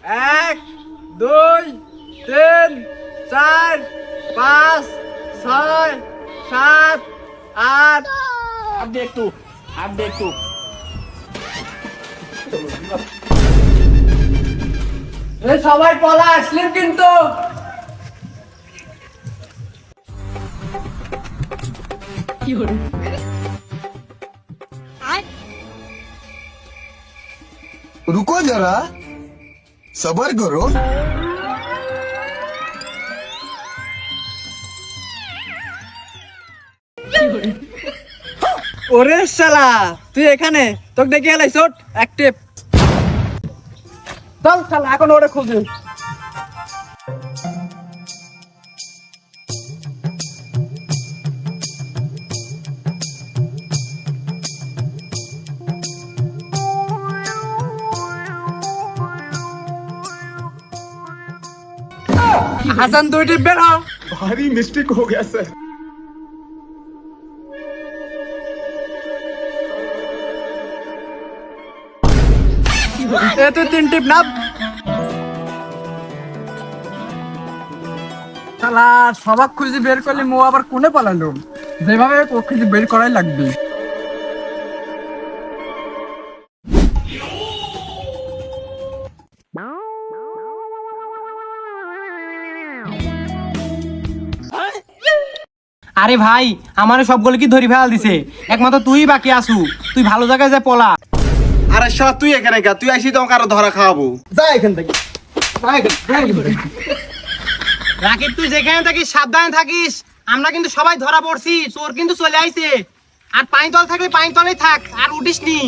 এক, দুই, তিন, চার, পাঁচ, ছয়, সাত, আট। আপডে একটু এই সবাই পলা আসলেন কিন্তু। रुको जरा सबर करो। ওরে শালা, তুই এখানে? তোকে দেখে এলাই শট অ্যাক্টিভ। চল শালা, এখন ওরে খুঁজে। হাসান, তুই টিপ বের হ। भारी मिस्टेक हो गया सर। এ তুই তিন টিপ নাপ। শালা সবাক খুঁজে বের করলি, মো আবার কোনে পালালো? যেভাবে ও খুঁজে বের করাই লাগবে। আরে ভাই, আমারে সবগুলো কি ধরি ফেল দিছে, একমাত্র তুই বাকি আসু। তুই ভালো জায়গায় যা পলা। আরে শালা তুই এখানে কা? তুই আসি তো আমাকে আরো ধরা খাওয়াবো। যা এখান থেকে। রাকিব, তুই যেখানে থাকিস সাবধানে থাকিস। আমরা কিন্তু সবাই ধরা পড়ছি, চোর কিন্তু চলে আইছে। আর পানি তল থাকলে পানি তলেই থাক, আর উঠিস নি।